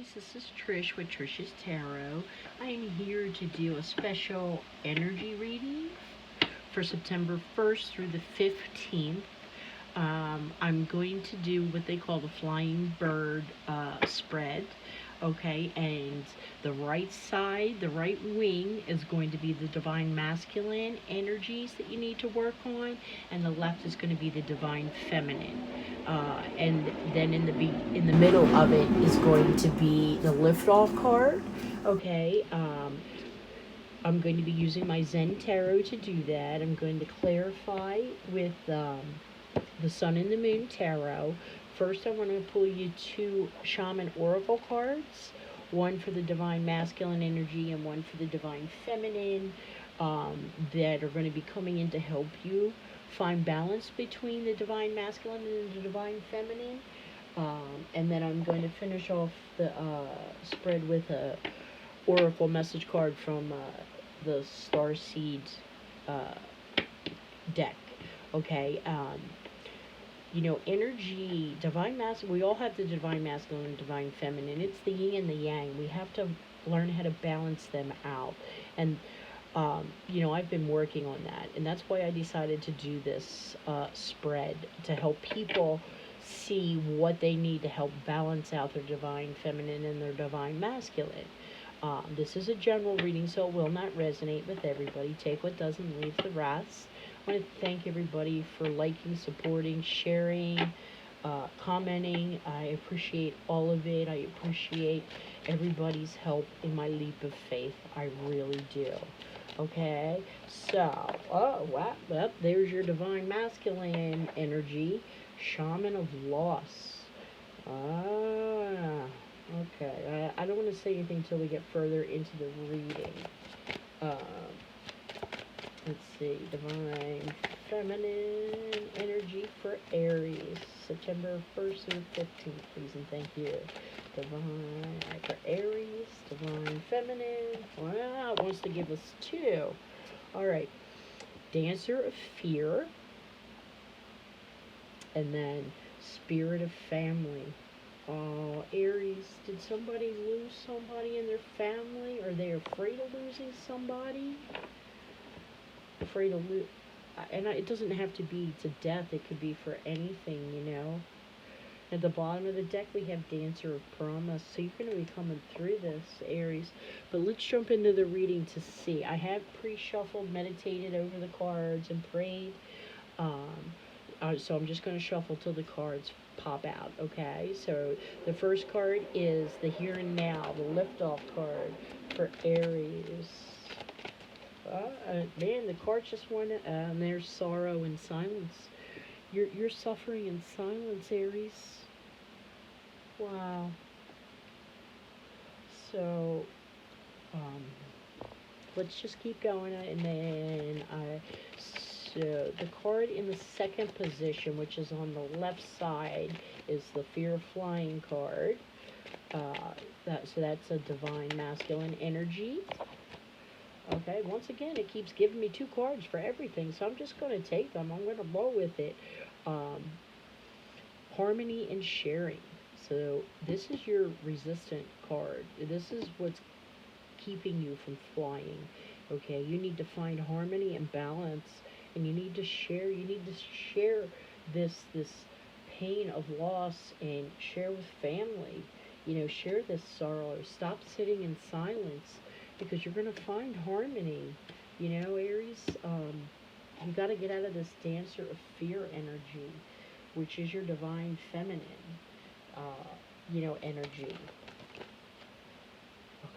Aries, this is Trish with Trish's Tarot. I am here to do a special energy reading for September 1st through the 15th. I'm going to do what they call the flying bird spread. Okay, and the right side, the right wing, is going to be the divine masculine energies that you need to work on, and the left is going to be the divine feminine. And then in the middle of it is going to be the liftoff card. Okay, I'm going to be using my Zen Tarot to do that. I'm going to clarify with the Sun and the Moon Tarot. First, I want to pull you two Shaman Oracle cards, one for the Divine Masculine energy and one for the Divine Feminine, that are going to be coming in to help you find balance between the Divine Masculine and the Divine Feminine. And then I'm going to finish off the spread with a Oracle message card from the Starseed deck. Okay. Energy, divine masculine, we all have the divine masculine and divine feminine. It's the yin and the yang. We have to learn how to balance them out. And, I've been working on that. And that's why I decided to do this spread, to help people see what they need to help balance out their divine feminine and their divine masculine. This is a general reading, so it will not resonate with everybody. Take what does and leave the rest. I want to thank everybody for liking, supporting, sharing, commenting. I appreciate all of it. I appreciate everybody's help in my leap of faith. I really do. Okay? So, wow, there's your divine masculine energy. Shaman of loss. Okay. I don't want to say anything until we get further into the reading. Let's see, divine feminine energy for Aries, September 1st through 15th, please and thank you. Divine for Aries, divine feminine. Wow, it wants to give us two. All right, Dancer of Fear, and then Spirit of Family. Oh, Aries, did somebody lose somebody in their family? Are they afraid of losing somebody? Afraid of lose, and it doesn't have to be to death. It could be for anything. At the bottom of the deck, we have Dancer of Promise. So you're going to be coming through this, Aries. But let's jump into the reading to see. I have pre-shuffled, meditated over the cards, and prayed. So I'm just going to shuffle till the cards pop out, okay? So the first card is the Here and Now, the Liftoff card for Aries. Man, the cards just went, and there's sorrow and silence. You're suffering in silence, Aries. Wow. So, let's just keep going, and then so the card in the second position, which is on the left side, is the Fear of Flying card. So that's a divine masculine energy. Okay, once again, it keeps giving me two cards for everything, so I'm just going to take them. I'm going to roll with it. Harmony and sharing. So this is your resistant card. This is what's keeping you from flying. Okay, you need to find harmony and balance, and you need to share. You need to share this pain of loss and share with family. Share this sorrow. Stop sitting in silence, because you're going to find harmony. Aries, you got to get out of this Dancer of Fear energy, which is your divine feminine, energy.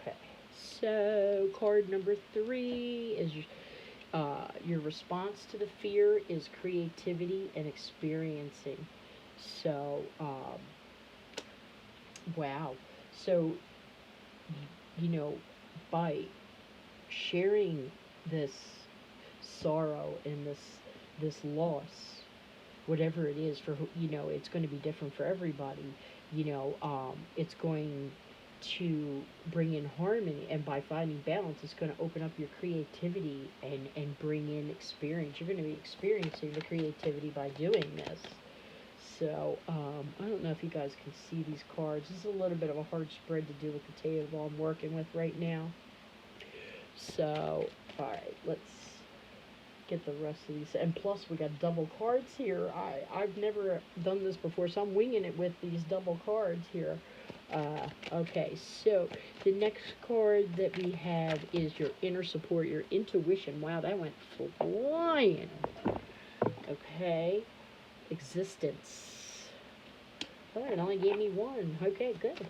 Okay, so card number 3 is your response to the fear is creativity and experiencing. So, wow. So, by sharing this sorrow and this loss, whatever it is, it's going to be different for everybody. It's going to bring in harmony, and by finding balance, it's going to open up your creativity and bring in experience. You're going to be experiencing the creativity by doing this. So, I don't know if you guys can see these cards. This is a little bit of a hard spread to do with the table I'm working with right now. So, alright, let's get the rest of these. And plus, we got double cards here. I've never done this before, so I'm winging it with these double cards here. Okay, so the next card that we have is your inner support, your intuition. Wow, that went flying. Okay, existence. Oh, it only gave me one. Okay, good.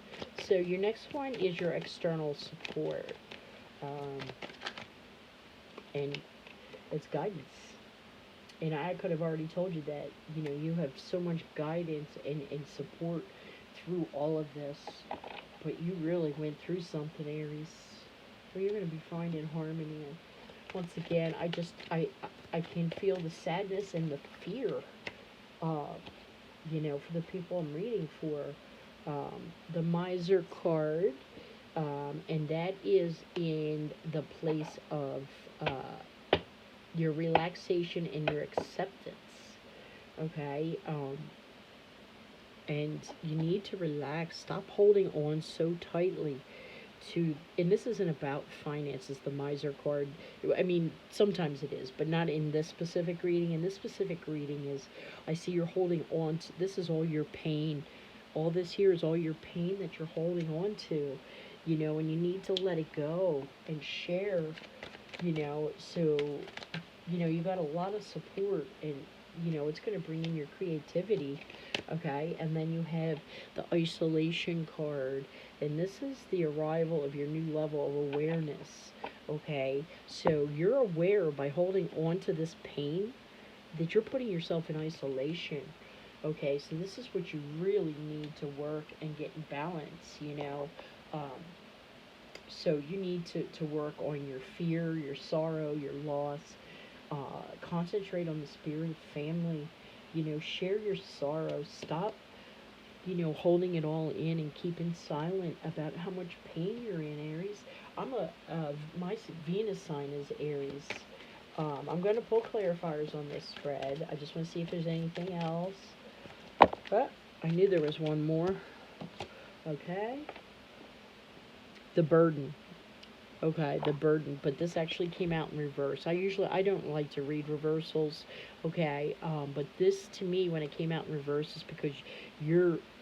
So your next one is your external support. And it's guidance. And I could have already told you that, you have so much guidance and support through all of this. But you really went through something, Aries, where you're going to be finding harmony. And once again, I can feel the sadness and the fear, for the people I'm reading for. The Miser card, and that is in the place of your relaxation and your acceptance. Okay, and you need to relax. Stop holding on so tightly to, and this isn't about finances, the Miser card. I mean, sometimes it is, but not in this specific reading. In this specific reading is, I see you're holding on to, this is all your pain. All this here is all your pain that you're holding on to, and you need to let it go and share, so, you got a lot of support, and, it's going to bring in your creativity, okay? And then you have the isolation card, and this is the arrival of your new level of awareness, okay? So you're aware by holding on to this pain that you're putting yourself in isolation, okay? So this is what you really need to work and get in balance, so you need to work on your fear, your sorrow, your loss. Concentrate on the spirit of family. Share your sorrow. Stop, holding it all in and keeping silent about how much pain you're in, Aries. My Venus sign is Aries. I'm going to pull clarifiers on this spread. I just want to see if there's anything else. But I knew there was one more. Okay. The burden. Okay, the burden, but this actually came out in reverse. I don't like to read reversals, okay, but this, to me, when it came out in reverse, is because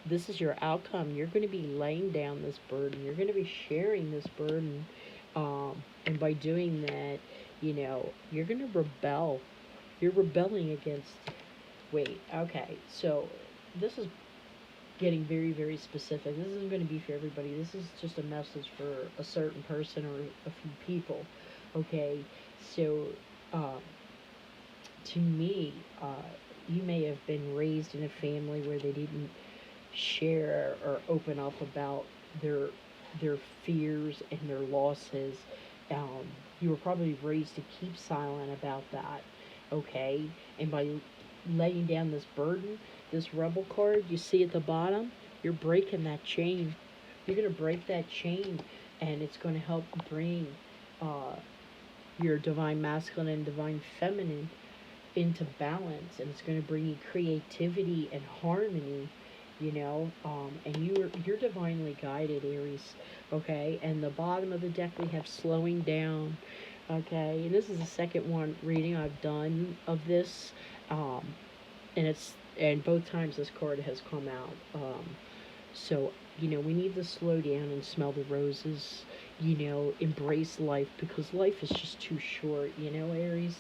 this is your outcome. You're going to be laying down this burden. You're going to be sharing this burden, and by doing that, you're going to rebel. You're rebelling against, wait, okay, so this is getting very, very specific. This isn't going to be for everybody. This is just a message for a certain person or a few people. Okay, so to me, you may have been raised in a family where they didn't share or open up about their fears and their losses. You were probably raised to keep silent about that. Okay, and by laying down this burden, this rebel card you see at the bottom, you're breaking that chain. You're going to break that chain, and it's going to help bring your divine masculine and divine feminine into balance, and it's going to bring you creativity and harmony, and you're divinely guided, Aries. Okay, and the bottom of the deck we have slowing down. Okay, and this is the second one reading I've done of this, and both times this card has come out. So, we need to slow down and smell the roses, embrace life, because life is just too short, Aries.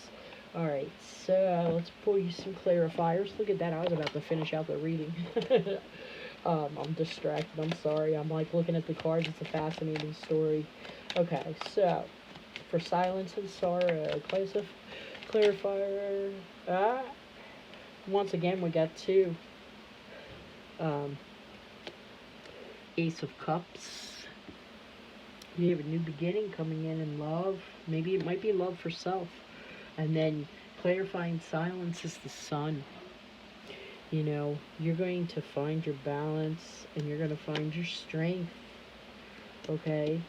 Alright, so let's pull you some clarifiers. Look at that, I was about to finish out the reading. I'm distracted, I'm sorry. I'm like looking at the cards, it's a fascinating story. Okay, so for silence and sorrow, place of clarifier. Once again, we got two. Ace of Cups. You have a new beginning coming in love. Maybe it might be love for self. And then clarifying silence is the Sun. You're going to find your balance, and you're going to find your strength. Okay?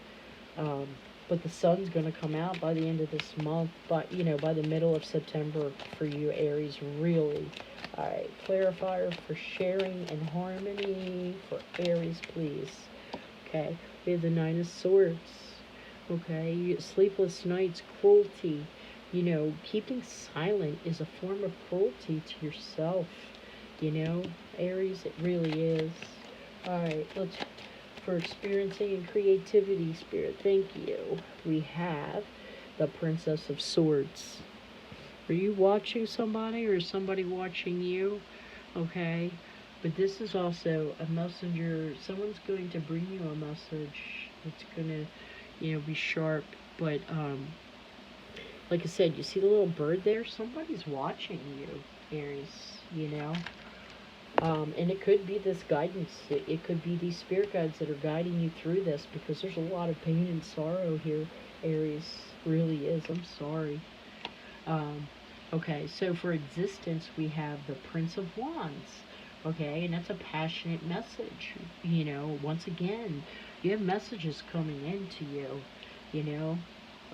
but the sun's going to come out by the end of this month, but by the middle of September for you, Aries, really. All right, clarifier for sharing and harmony for Aries, please. Okay, we have the Nine of Swords. Okay, sleepless nights, cruelty. Keeping silent is a form of cruelty to yourself. Aries, it really is. All right, let's for experiencing and creativity, Spirit. Thank you. We have the Princess of Swords. Are you watching somebody or is somebody watching you? Okay. But this is also a messenger. Someone's going to bring you a message. It's going to, be sharp. But, like I said, you see the little bird there? Somebody's watching you, Aries, and it could be this guidance. It could be these spirit guides that are guiding you through this, because there's a lot of pain and sorrow here, Aries. Really is. I'm sorry. Okay, so for existence, we have the Prince of Wands. Okay, and that's a passionate message. Once again, you have messages coming in to you.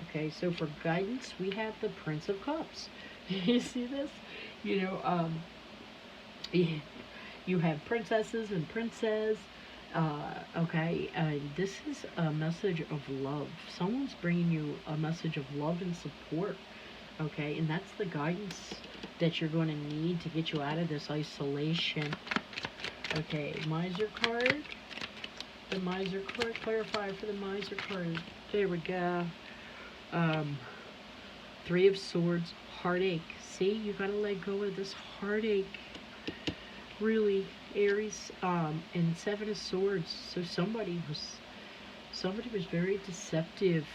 Okay, so for guidance, we have the Prince of Cups. You see this? You have princesses and princes. Okay, this is a message of love. Someone's bringing you a message of love and support. Okay, and that's the guidance that you're going to need to get you out of this isolation. Okay, Miser card. The Miser card. Clarify for the Miser card. There we go. Three of Swords. Heartache. See, you got to let go of this heartache. Really, Aries. And Seven of Swords. So somebody was very deceptive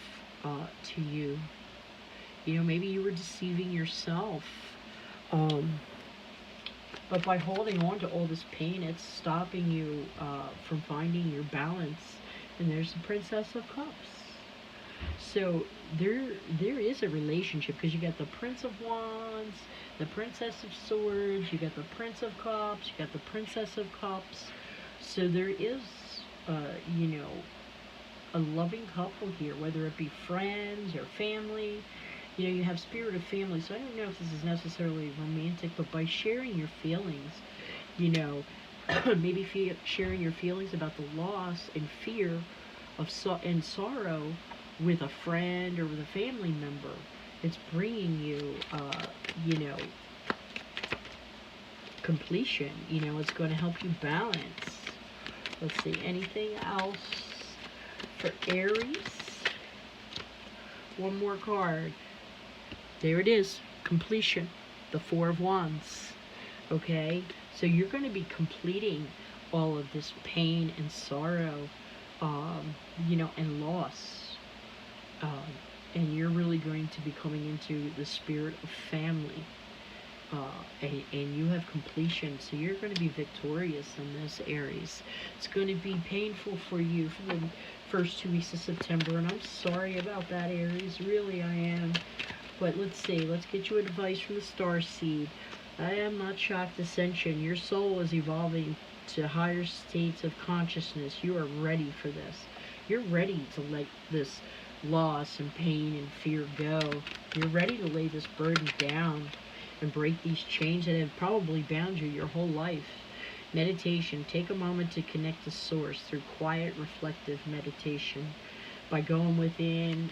to you. Maybe you were deceiving yourself. But by holding on to all this pain, it's stopping you from finding your balance. And there's the Princess of Cups. So there is a relationship, because you got the Prince of Wands, the Princess of Swords, you got the Prince of Cups, you got the Princess of Cups. So there is, a loving couple here, whether it be friends or family. You have spirit of family, so I don't know if this is necessarily romantic, but by sharing your feelings, maybe sharing your feelings about the loss and fear and sorrow with a friend or with a family member, it's bringing you, completion. It's going to help you balance. Let's see, anything else for Aries? One more card. There it is, completion, the Four of Wands. Okay, so you're going to be completing all of this pain and sorrow, and loss. And you're really going to be coming into the spirit of family. And you have completion, so you're going to be victorious in this, Aries. It's going to be painful for you for the first 2 weeks of September, and I'm sorry about that, Aries. Really, I am. But let's see. Let's get you advice from the Star Seed. I am not shocked. Ascension. Your soul is evolving to higher states of consciousness. You are ready for this. You're ready to let this loss and pain and fear go. You're ready to lay this burden down and break these chains that have probably bound you your whole life. Meditation. Take a moment to connect to Source through quiet, reflective meditation. By going within,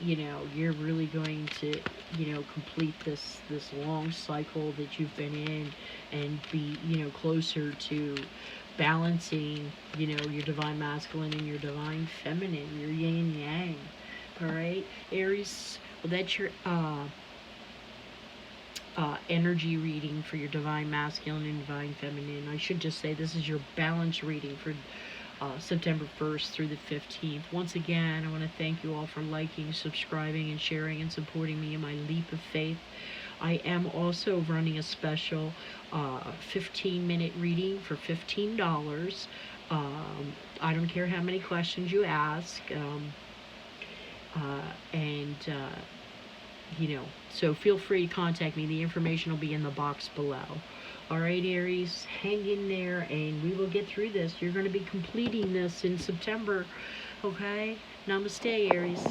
you're really going to, complete this long cycle that you've been in, and be, closer to balancing, your divine masculine and your divine feminine, your yin and yang. All right, Aries. Well, that's your energy reading for your divine masculine and divine feminine. I should just say this is your balance reading for September 1st through the 15th. Once again, I want to thank you all for liking, subscribing, and sharing and supporting me in my leap of faith. I am also running a special 15-minute reading for $15. I don't care how many questions you ask. So feel free to contact me. The information will be in the box below. All right, Aries, hang in there, and we will get through this. You're going to be completing this in September, okay? Namaste, Aries.